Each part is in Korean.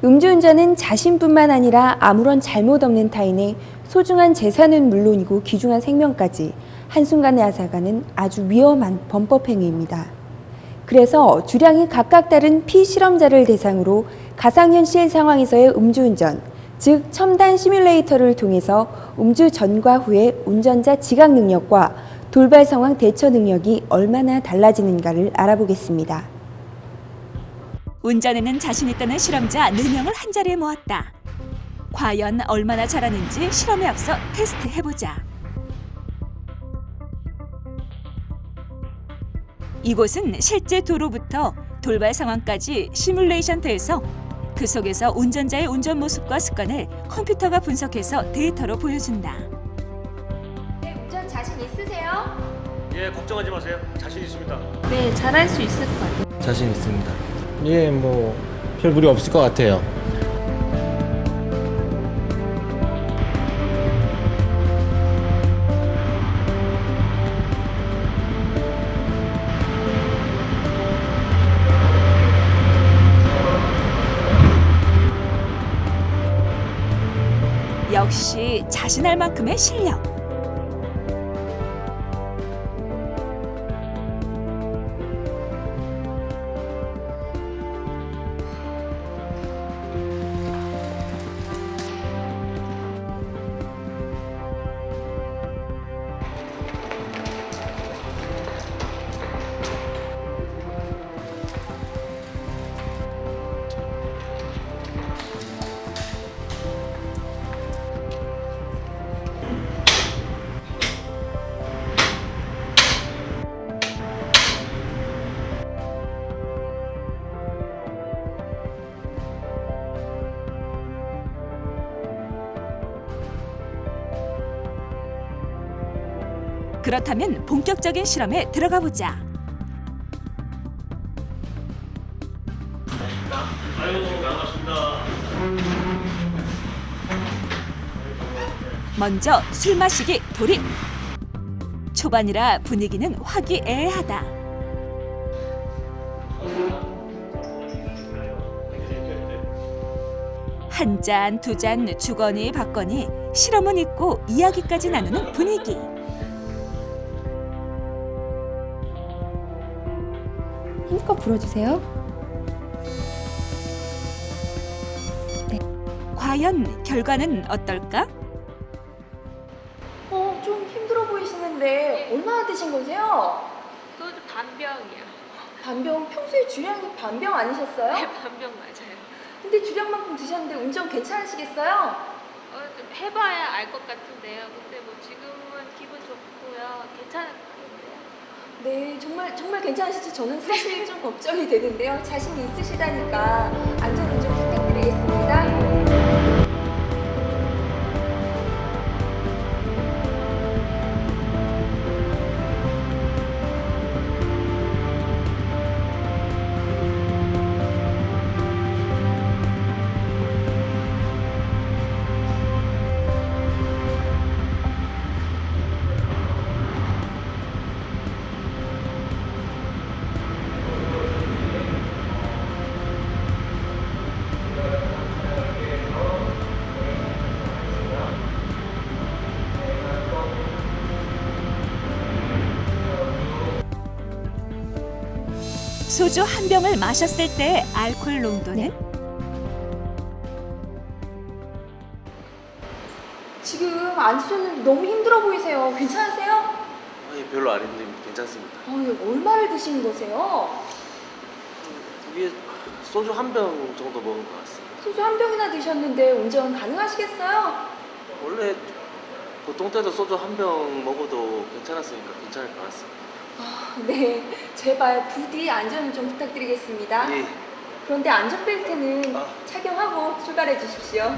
음주운전은 자신뿐만 아니라 아무런 잘못 없는 타인의 소중한 재산은 물론이고 귀중한 생명까지 한순간에 앗아가는 아주 위험한 범법행위입니다. 그래서 주량이 각각 다른 피실험자를 대상으로 가상현실 상황에서의 음주운전, 즉 첨단 시뮬레이터를 통해서 음주 전과 후의 운전자 지각 능력과 돌발 상황 대처 능력이 얼마나 달라지는가를 알아보겠습니다. 운전에는 자신 있다는 실험자 4명을 한자리에 모았다. 과연 얼마나 잘하는지 실험에 앞서 테스트해보자. 이곳은 실제 도로부터 돌발 상황까지 시뮬레이션돼서 그 속에서 운전자의 운전 모습과 습관을 컴퓨터가 분석해서 데이터로 보여준다. 네, 운전 자신 있으세요? 예, 걱정하지 마세요. 자신 있습니다. 네, 잘할 수 있을 것 같아요. 자신 있습니다. 예, 별 무리 없을 것 같아요. 역시 자신할 만큼의 실력. 그렇다면 본격적인 실험에 들어가 보자. 아유, 반갑습니다. 먼저 술 마시기 돌입. 초반이라 분위기는 화기애애하다. 한 잔, 두 잔 주거니 받거니 실험은 있고 이야기까지 나누는 분위기. 힘껏 불어주세요. 과연 결과는 어떨까? 좀 힘들어 보이시는데 얼마나 드신 거세요? 소주 반병이요. 반병, 평소에 주량이 반병 아니셨어요? 네, 반병 맞아요. 근데 주량만큼 드셨는데 운전 괜찮으시겠어요? 좀 해봐야 알 것 같은데요. 근데 뭐 지금은 기분 좋고요. 괜찮을 것 같은데요. 네, 정말 괜찮으시죠? 저는 사실 좀 걱정이 되는데요. 자신 있으시다니까 안전운전 부탁드리겠습니다. 소주 한 병을 마셨을 때의 알코올 농도는? 지금 안 드셨는데 너무 힘들어 보이세요. 괜찮으세요? 예, 별로 안 힘듭니다. 괜찮습니다. 얼마를 드신 거세요? 이게 소주 한 병 정도 먹은 것 같습니다. 소주 한 병이나 드셨는데 운전 가능하시겠어요? 원래 보통 때도 소주 한 병 먹어도 괜찮았으니까 괜찮을 것 같습니다. 네, 제발 부디 안전을 좀 부탁드리겠습니다. 예. 그런데 안전벨트는 아. 착용하고 출발해 주십시오.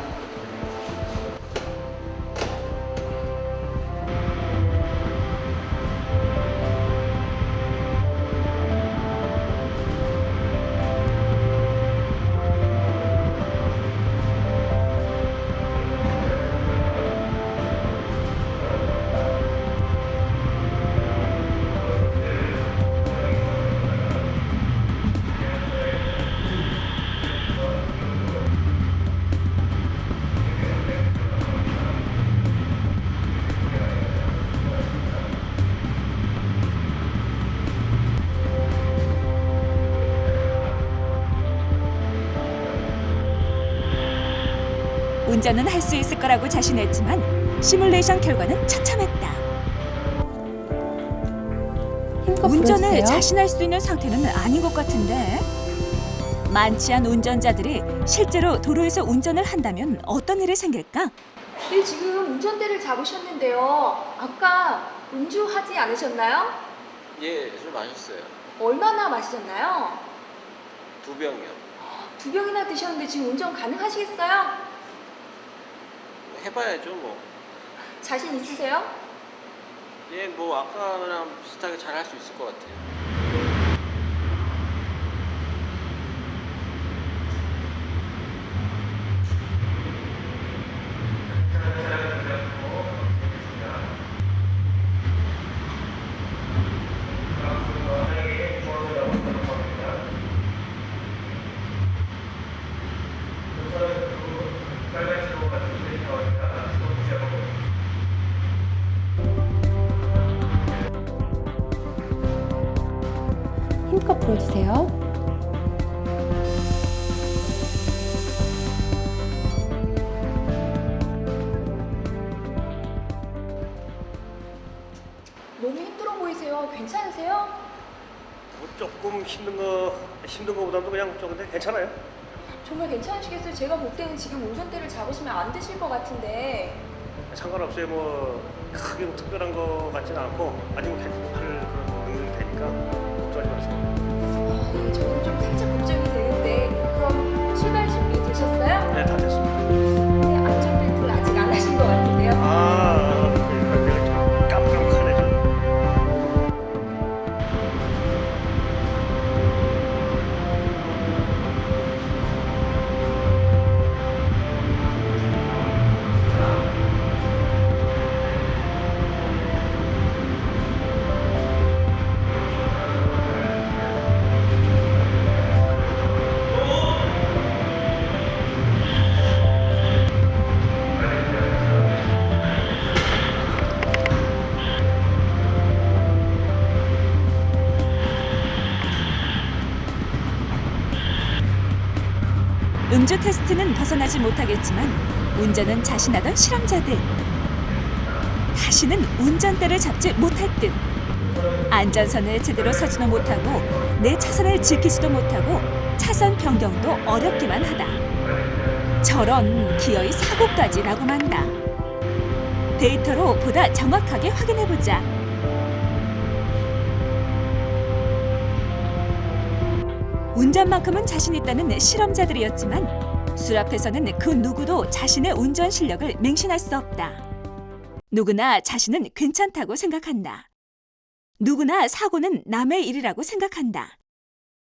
운전은 할 수 있을 거라고 자신했지만 시뮬레이션 결과는 처참했다. 힘껏 운전을 불어주세요. 자신할 수 있는 상태는 아닌 것 같은데. 많지 않은 운전자들이 실제로 도로에서 운전을 한다면 어떤 일이 생길까? 네, 지금 운전대를 잡으셨는데요. 아까 음주하지 않으셨나요? 예, 술 마셨어요. 얼마나 마시셨나요? 2병이요. 2병이나 드셨는데 지금 운전 가능하시겠어요? 해봐야죠 뭐. 자신 있으세요? 예, 뭐 아까랑 비슷하게 잘 할 수 있을 것 같아요. 힘껏 불어주세요. 너무 힘들어 보이세요. 괜찮으세요? 뭐 조금 힘든 거보다도 그냥 조금 괜찮아요. 정말 괜찮으시겠어요? 제가 볼 때는 지금 운전대를 잡으시면 안 되실 것 같은데. 상관없어요. 뭐 크게 뭐 특별한 거 같지는 않고 아직 뭐 할 그런 능력이 되니까 걱정하지 마세요. 아, 예, 저는 좀 살짝 걱정이 되는데 그럼 출발 준비 되셨어요? 네, 다 됐습니다. 네, 안전벨트를 아직 안 하신 것 같은데요. 그러니까 내가 좀 깜깜하네 좀. 음주 테스트는 벗어나지 못하겠지만 운전은 자신하던 실험자들. 다시는 운전대를 잡지 못할 듯. 안전선을 제대로 서지도 못하고 내 차선을 지키지도 못하고 차선 변경도 어렵기만 하다. 저런 기어이 사고까지 나고 만다. 데이터로 보다 정확하게 확인해보자. 운전만큼은 자신 있다는 실험자들이었지만 술 앞에서는 그 누구도 자신의 운전 실력을 맹신할 수 없다. 누구나 자신은 괜찮다고 생각한다. 누구나 사고는 남의 일이라고 생각한다.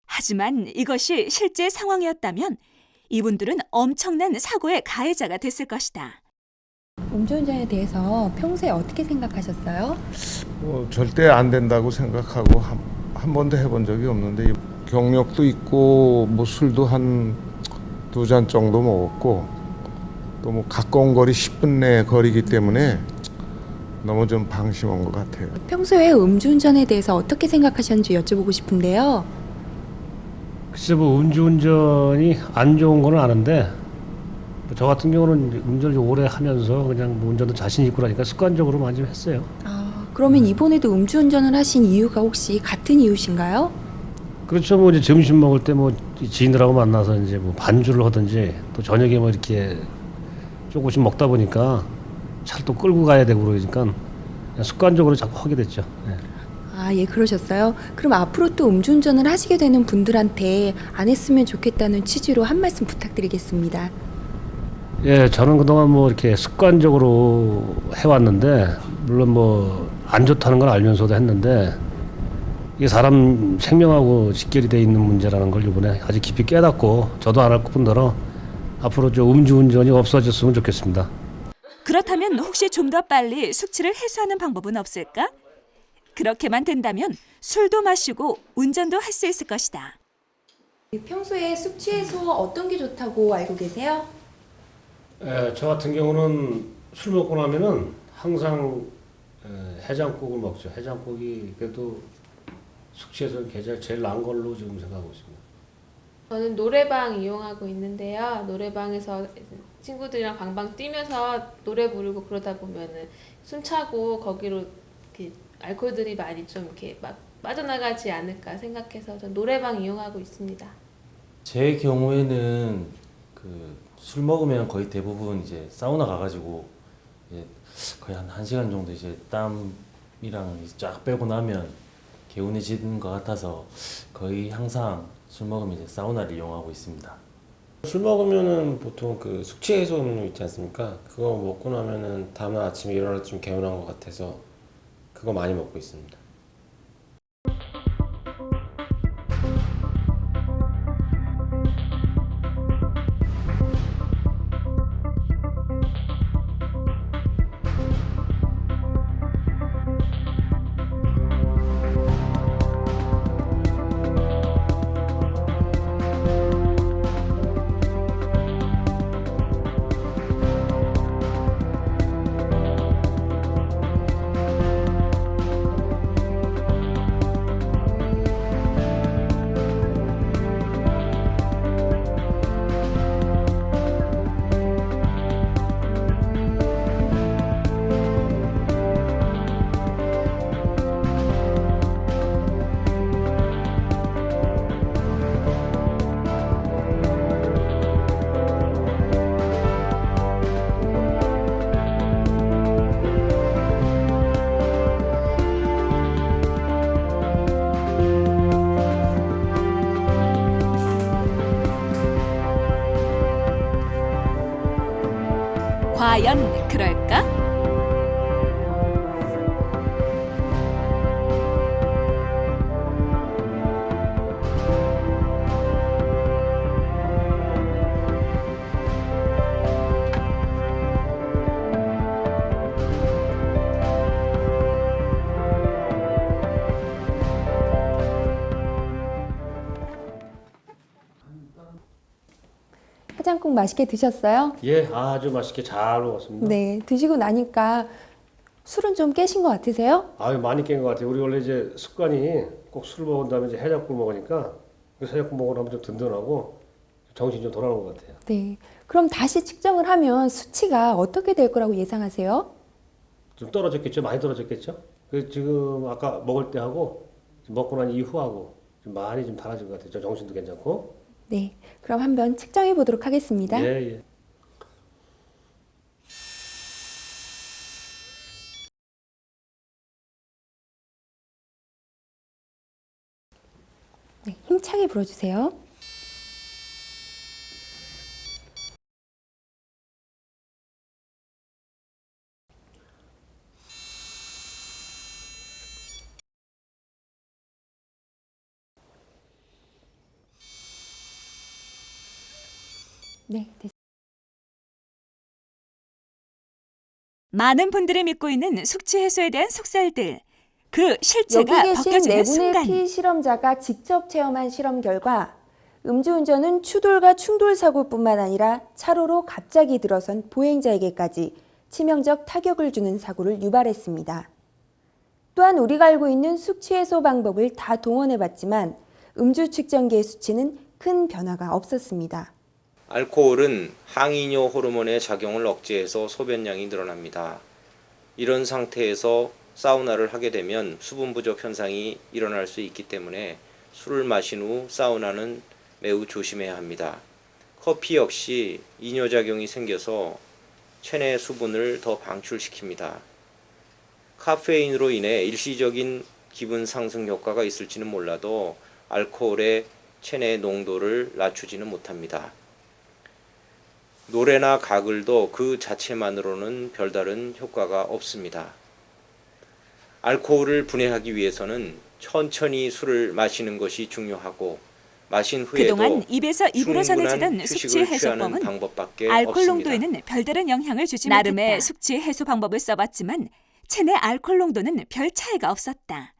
하지만 이것이 실제 상황이었다면 이분들은 엄청난 사고의 가해자가 됐을 것이다. 음주운전에 대해서 평소에 어떻게 생각하셨어요? 뭐 절대 안 된다고 생각하고 한 번도 해본 적이 없는데 경력도 있고 뭐 술도 한 2잔 정도 먹었고 또 뭐 가까운 거리 10분 내 거리기 때문에 너무 좀 방심한 것 같아요. 평소에 음주운전에 대해서 어떻게 생각하셨는지 여쭤보고 싶은데요. 글쎄 뭐 음주운전이 안 좋은 건 아는데 저 같은 경우는 운전을 좀 오래 하면서 그냥 뭐 운전도 자신 있고 그러니까 습관적으로 많이 좀 했어요. 그러면 이번에도 음주운전을 하신 이유가 혹시 같은 이유신가요? 그렇죠. 뭐 이제 점심 먹을 때 뭐 지인들하고 만나서 이제 뭐 반주를 하든지 또 저녁에 뭐 이렇게 조금씩 먹다 보니까 차를 또 끌고 가야 되고 그러니까 그냥 습관적으로 자꾸 하게 됐죠. 네. 예, 그러셨어요. 그럼 앞으로 또 음주운전을 하시게 되는 분들한테 안 했으면 좋겠다는 취지로 한 말씀 부탁드리겠습니다. 예, 저는 그동안 뭐 이렇게 습관적으로 해왔는데 물론 뭐 안 좋다는 걸 알면서도 했는데 이게 사람 생명하고 직결이 돼 있는 문제라는 걸 이번에 아주 깊이 깨닫고 저도 안 할 뿐더러 앞으로 좀 음주운전이 없어졌으면 좋겠습니다. 그렇다면 혹시 좀 더 빨리 숙취를 해소하는 방법은 없을까? 그렇게만 된다면 술도 마시고 운전도 할 수 있을 것이다. 평소에 숙취 해소 어떤 게 좋다고 알고 계세요? 예, 저 같은 경우는 술 먹고 나면은 항상 해장국을 먹죠. 해장국이 그래도 숙취해서 제일 나은 걸로 지금 생각하고 있습니다. 저는 노래방 이용하고 있는데요. 노래방에서 친구들이랑 방방 뛰면서 노래 부르고 그러다 보면은 숨차고 거기로 이렇게 알코올들이 많이 좀 이렇게 막 빠져나가지 않을까 생각해서 전 노래방 이용하고 있습니다. 제 경우에는 술 먹으면 거의 대부분 이제 사우나 가가지고 이제 거의 한 1시간 정도 이제 땀이랑 이제 쫙 빼고 나면 개운해지는 것 같아서 거의 항상 술 먹으면 이제 사우나를 이용하고 있습니다. 술 먹으면은 보통 그 숙취 해소 음료 있지 않습니까? 그거 먹고 나면은 다음날 아침에 일어날 때 좀 개운한 것 같아서 그거 많이 먹고 있습니다. 과연 그럴까? 해장국 맛있게 드셨어요? 예, 아주 맛있게 잘 먹었습니다. 네, 드시고 나니까 술은 좀 깨신 것 같으세요? 아유, 많이 깬 것 같아요. 우리 원래 이제 습관이 꼭 술 먹은 다음에 이제 해장국 먹으니까 그 해장국 먹으면 좀 든든하고 정신이 좀 돌아오는 것 같아요. 네. 그럼 다시 측정을 하면 수치가 어떻게 될 거라고 예상하세요? 좀 떨어졌겠죠? 많이 떨어졌겠죠? 그 지금 아까 먹을 때 하고 먹고 난 이후하고 좀 많이 좀 달라진 것 같아요. 정신도 괜찮고. 네. 그럼 한번 측정해 보도록 하겠습니다. 예, 예. 네, 힘차게 불어주세요. 네, 됐습니다. 많은 분들이 믿고 있는 숙취 해소에 대한 속설들. 그 여기 실체가 계신 벗겨지는 네 분의 순간. 피실험자가 직접 체험한 실험 결과 음주운전은 추돌과 충돌 사고뿐만 아니라 차로로 갑자기 들어선 보행자에게까지 치명적 타격을 주는 사고를 유발했습니다. 또한 우리가 알고 있는 숙취 해소 방법을 다 동원해봤지만 음주 측정기의 수치는 큰 변화가 없었습니다. 알코올은 항이뇨 호르몬의 작용을 억제해서 소변량이 늘어납니다. 이런 상태에서 사우나를 하게 되면 수분 부족 현상이 일어날 수 있기 때문에 술을 마신 후 사우나는 매우 조심해야 합니다. 커피 역시 이뇨작용이 생겨서 체내 수분을 더 방출시킵니다. 카페인으로 인해 일시적인 기분 상승 효과가 있을지는 몰라도 알코올의 체내 농도를 낮추지는 못합니다. 노래나 가글도 그 자체만으로는 별다른 효과가 없습니다. 알코올을 분해하기 위해서는 천천히 술을 마시는 것이 중요하고 마신 후에도 그동안 입에서 입으로 전해지던 충분한 숙취 휴식을 취하는 해소법은 방법밖에 알코올 없습니다. 농도에는 별다른 영향을 주지 못했다. 나름의 숙취 해소 방법을 써봤지만 체내 알코올 농도는 별 차이가 없었다.